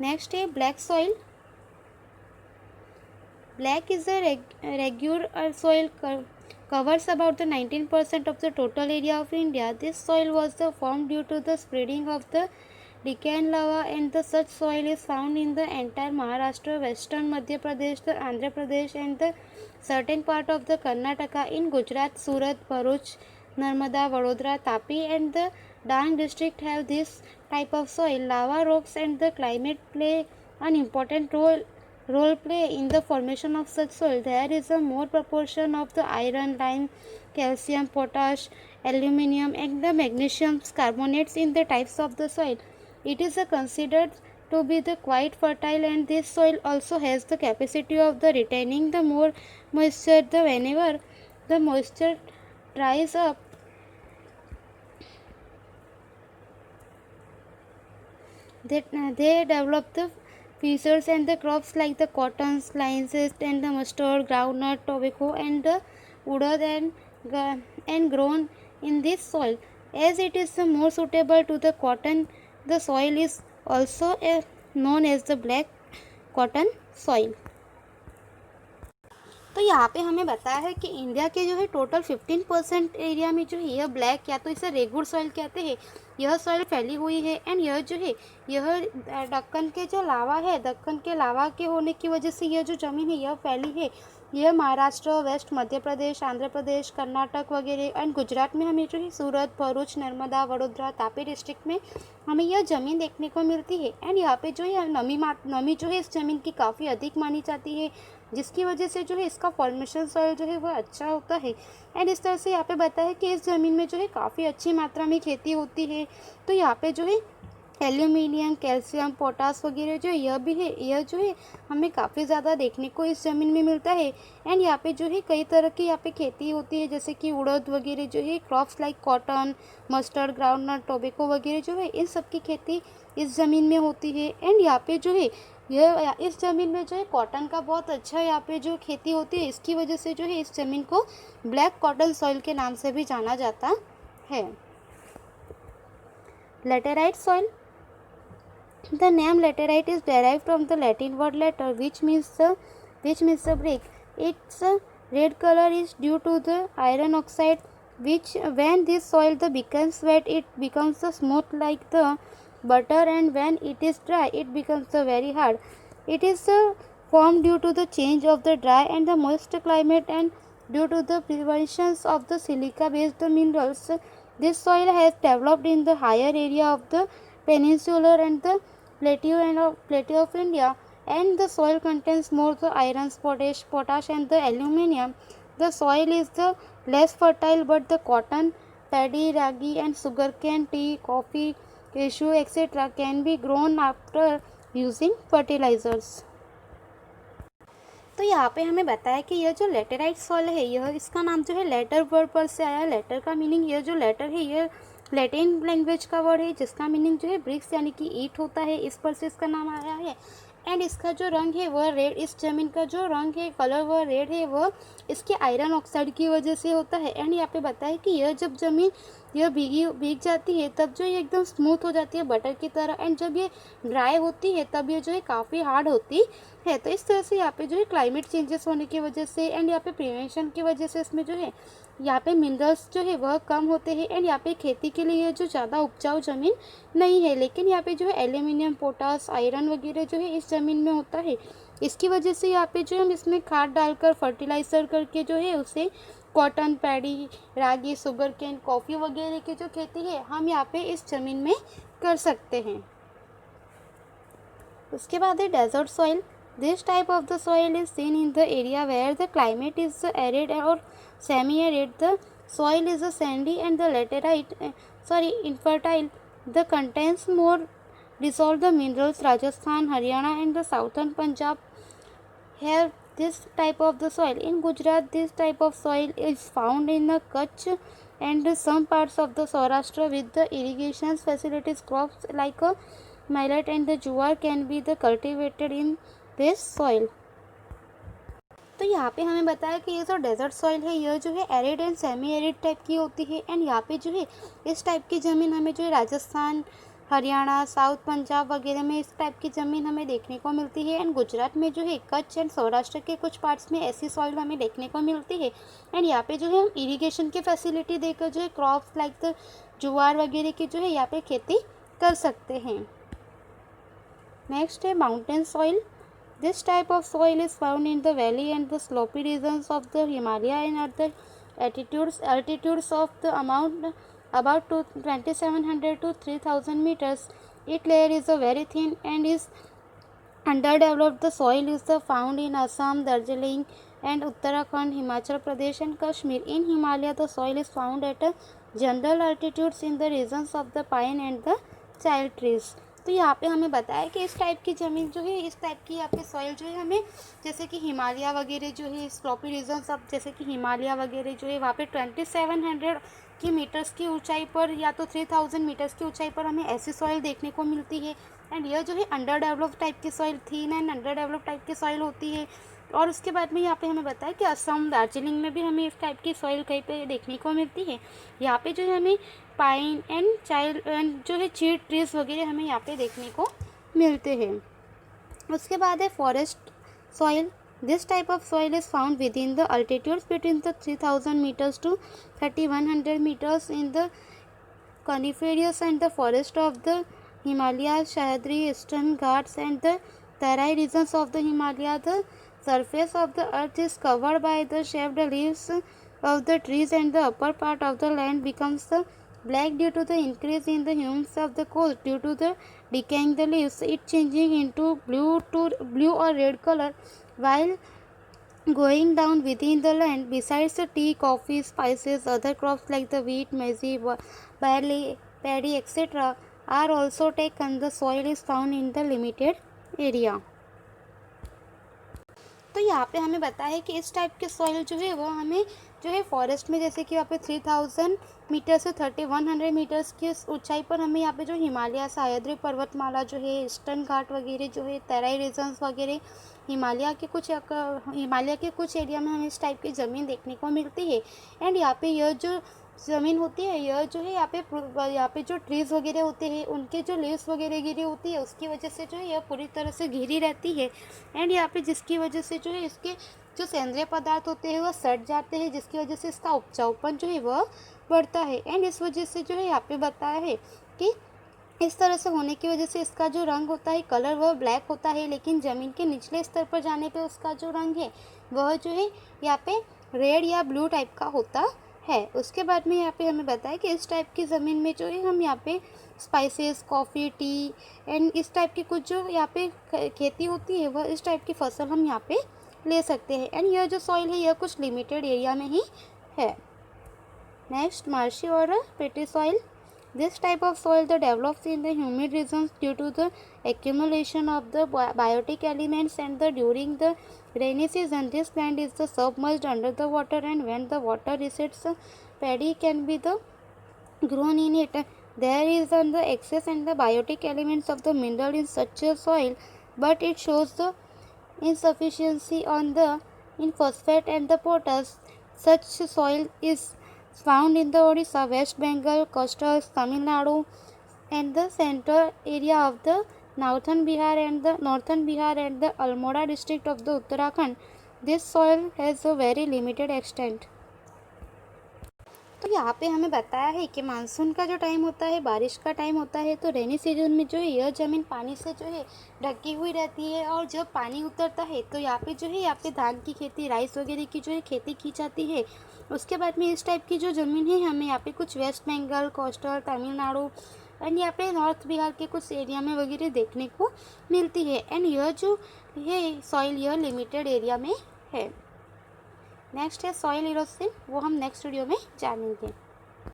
Next है black soil. Black is a regular soil covers about the 19% of the total area of India. This soil was formed due to the spreading of the decaying lava, and the such soil is found in the entire Maharashtra, western Madhya Pradesh, the Andhra Pradesh, and the certain part of the Karnataka. In Gujarat, Surat, Bharuch, Narmada, Vadodara, Tapi, and the Dang district have this type of soil. Lava rocks and the climate play an important role play in the formation of such soil. There is a more proportion of the iron, lime, calcium, potash, aluminium, and the magnesium carbonates in the types of the soil. It is considered to be the quite fertile, and this soil also has the capacity of the retaining the more moisture. The whenever the moisture dries up, they develop the features and the crops like the cotton, linseed, and the mustard, groundnut, tobacco, and the wood and grown in this soil. As it is more suitable to the cotton, the soil is also known as the black cotton soil. तो यहाँ पे हमें बताया है कि India के जो है टोटल 15% एरिया में जो है यह ब्लैक या तो इसे रेगुर सॉइल कहते हैं, यह सॉइल फैली हुई है। एंड यह जो है यह दक्कन के जो लावा है, दक्कन के लावा के होने की वजह से यह जो ज़मीन है यह फैली है। यह महाराष्ट्र, वेस्ट मध्य प्रदेश, आंध्र प्रदेश, कर्नाटक वगैरह एंड गुजरात में हमें जो है सूरत, भरूच, नर्मदा, वडोदरा, तापी डिस्ट्रिक्ट में हमें यह ज़मीन देखने को मिलती है। एंड यहाँ पे जो है नमी जो है इस ज़मीन की काफ़ी अधिक मानी जाती है, जिसकी वजह से जो है इसका फॉर्मेशन सॉइल जो है वह अच्छा होता है। एंड इस तरह से यहाँ पे बताया है कि इस ज़मीन में जो है काफ़ी अच्छी मात्रा में खेती होती है। तो यहाँ पे जो है एल्यूमिनियम, कैल्शियम, पोटास वगैरह जो यह भी है, यह जो है हमें काफ़ी ज़्यादा देखने को इस ज़मीन में मिलता है। एंड यहाँ पे जो है कई तरह की यहाँ पे खेती होती है, जैसे कि उड़द वगैरह जो है, crops like cotton, mustard, groundnut, tobacco वगैरह जो है इन सब की खेती इस ज़मीन में होती है। एंड यहाँ पे जो है यह इस ज़मीन में जो है कॉटन का बहुत अच्छा यहाँ पे जो खेती होती है, इसकी वजह से जो है इस ज़मीन को ब्लैक कॉटन सॉइल के नाम से भी जाना जाता है। Laterite soil. The name laterite is derived from the Latin word later, which means the brick. Its red color is due to the iron oxide, which when this soil becomes wet, it becomes smooth like the butter, and when it is dry, it becomes very hard. It is formed due to the change of the dry and the moist climate, and due to the prevention of the silica-based minerals. This soil has developed in the higher area of the peninsular and the plateau of India, and the soil contains more the iron, potash, and the aluminium. The soil is the less fertile, but the cotton, paddy, ragi, and sugarcane, tea, coffee, cashew, etc. can be grown after using fertilizers. तो यहाँ पे हमें बताया कि यह जो laterite soil है, यह इसका नाम जो है लेटर वर्ड पर से आया है। लेटर का मीनिंग, यह जो लेटर है यह लैटिन लैंग्वेज का वर्ड है, जिसका मीनिंग जो है ब्रिक्स यानी कि ईंट होता है, इस पर से इसका नाम आया है। एंड इसका जो रंग है वह रेड, इस ज़मीन का जो रंग है, कलर वह रेड है, वह इसके आयरन ऑक्साइड की वजह से होता है। एंड यहाँ पे बताया कि यह जब ज़मीन यह भीग जाती है तब जो ये एकदम स्मूथ हो जाती है बटर की तरह, एंड जब ये ड्राई होती है तब ये जो है काफ़ी हार्ड होती है। तो इस तरह से यहाँ पे जो है क्लाइमेट चेंजेस होने की वजह से एंड यहाँ पे प्रिवेंशन की वजह से इसमें जो है यहाँ पे मिनरल्स जो है वह कम होते हैं। एंड यहाँ पे खेती के लिए जो ज़्यादा उपजाऊ ज़मीन नहीं है, लेकिन यहाँ पे जो है एल्यूमिनियम, पोटास, आयरन वगैरह जो है इस ज़मीन में होता है। इसकी वजह से यहाँ पे जो हम इसमें खाद डालकर फर्टिलाइज़र करके जो है उसे कॉटन, पैडी, रागी, शुगर केन, कॉफ़ी वगैरह की जो खेती है हम यहाँ पे इस ज़मीन में कर सकते हैं। उसके बाद है desert soil. This type of the soil is seen in the area where the climate is arid or semi-arid. The soil is sandy and the infertile. The contains more dissolved minerals. Rajasthan, Haryana, and the southern Punjab have this type of the soil. In Gujarat, this type of soil is found in the Kutch and some parts of the Saurashtra with the irrigation facilities. Crops like millet and the jowar can be cultivated in this soil. तो यहाँ पे हमें बताया कि ये जो desert soil है यह जो है arid and semi arid type की होती है। एंड यहाँ पे जो है इस टाइप की ज़मीन हमें जो है राजस्थान, हरियाणा, साउथ पंजाब वगैरह में इस टाइप की ज़मीन हमें देखने को मिलती है। एंड गुजरात में जो है कच्छ एंड सौराष्ट्र के कुछ पार्ट्स में ऐसी सॉइल हमें देखने को मिलती है। एंड यहाँ पे जो है हम इरिगेशन की फैसिलिटी देकर जो है क्रॉप्स लाइक द ज्वार वगैरह की जो है यहाँ पे खेती कर सकते हैं। नेक्स्ट है mountain soil. This type of soil is found in the valley and the slopy regions of the Himalaya and other altitudes of the amount about 2700 to 3000 meters. Its layer is very thin and is underdeveloped. The soil is found in Assam, Darjeeling and Uttarakhand, Himachal Pradesh and Kashmir. In Himalaya, the soil is found at general altitudes in the regions of the pine and the child trees. तो यहाँ पे हमें बताया कि इस type की ज़मीन जो है, इस टाइप की यहाँ पे सॉइल जो है हमें जैसे कि हिमालय वगैरह जो है स्लोपी रीजन सब जैसे कि हिमालय वगैरह जो है वहाँ पे 2700 की मीटर्स की ऊंचाई पर या तो 3000 मीटर्स की ऊंचाई पर हमें ऐसी सॉइल देखने को मिलती है। एंड यह जो है अंडर डेवलप टाइप की soil, thin and under develop type की सॉइल होती है। और उसके बाद में यहाँ पे हमें बताया कि असम, दार्जिलिंग में भी हमें इस टाइप की सॉइल कहीं पे देखने को मिलती है। यहाँ पे जो है हमें पाइन एंड चाइल्ड एंड जो है चीड़ ट्रीज वगैरह हमें यहाँ पे देखने को मिलते हैं। उसके बाद है forest soil. This type of soil is found within the altitudes between the 3000 metres to 3100 metres in the coniferous and the forest of the Himalayas, Sahyadri, Eastern Ghats and the Tarai regions of the Himalaya. The surface of the earth is covered by the shaved leaves of the trees and the upper part of the land becomes black due to the increase in the humus of the coast due to the decaying the leaves, it changing into blue or red color while going down within the land. Besides the tea, coffee, spices, other crops like the wheat, maize, barley, paddy, etc. are also taken. The soil is found in the limited area. तो यहाँ पे हमें बताया है कि इस type के soil जो है वो हमें जो है फॉरेस्ट में जैसे कि यहाँ पे 3000 मीटर से 3100 मीटर्स की ऊंचाई पर हमें यहाँ पे जो हिमालय, सह्याद्री पर्वतमाला जो है, ईस्टर्न घाट वगैरह जो है, तराई रीजन्स वगैरह, हिमालय के कुछ एरिया में हमें इस टाइप की ज़मीन देखने को मिलती है। एंड यहाँ पे यह जो ज़मीन होती है यह जो है यहाँ पे जो ट्रीज़ वगैरह होते हैं उनके जो लीव्स वगैरह गिरी होती है उसकी वजह से जो है यह पूरी तरह से घिरी रहती है। एंड यहाँ पे जिसकी वजह से जो है इसके जो सेंद्रीय पदार्थ होते हैं वह सड़ जाते हैं, जिसकी वजह से इसका उपजाऊपन जो है वह बढ़ता है। एंड इस वजह से जो है यहाँ पे बताया है कि इस तरह से होने की वजह से इसका जो रंग होता है, कलर, वह ब्लैक होता है, लेकिन ज़मीन के निचले स्तर पर जाने पे उसका जो रंग है वह जो है यहाँ पे रेड या ब्लू टाइप का होता है। उसके बाद में यहाँ पे हमें बताया कि इस टाइप की ज़मीन में जो है हम यहाँ पे स्पाइसेस, कॉफ़ी, टी एंड इस टाइप की कुछ जो यहाँ पे खेती होती है वह इस टाइप की फसल हम यहाँ पे ले सकते हैं। एंड यह जो सॉइल है यह कुछ लिमिटेड एरिया में ही है। नेक्स्ट, मार्शी और पेटी soil. This type of soil that develops in the humid regions due to the accumulation of the biotic elements and during the rainy season. This land is submerged under the water, and when the water recedes, paddy can be grown in it. There is the excess and the biotic elements of the mineral in such a soil, but it shows the insufficiency in phosphate and the potash. Such soil is found in the Odisha, West Bengal, coastal Tamil Nadu, and the central area of the northern Bihar and the Almora district of the Uttarakhand. This soil has a very limited extent. तो यहाँ पे हमें बताया है कि monsoon का जो time होता है, बारिश का टाइम होता है, तो रेनी सीजन में जो है यह ज़मीन पानी से जो है ढकी हुई रहती है, और जब पानी उतरता है तो यहाँ पे धान की खेती, राइस वगैरह की जो है खेती की जाती है। उसके बाद में इस टाइप की जो ज़मीन है हमें यहाँ पे कुछ वेस्ट बंगाल, कोस्टल तमिलनाडु एंड यहाँ पे नॉर्थ बिहार के कुछ एरिया में वगैरह देखने को मिलती है। एंड यह जो है सॉइल यह लिमिटेड एरिया में है। नेक्स्ट है सॉइल इरोजन, वो हम नेक्स्ट वीडियो में जानेंगे।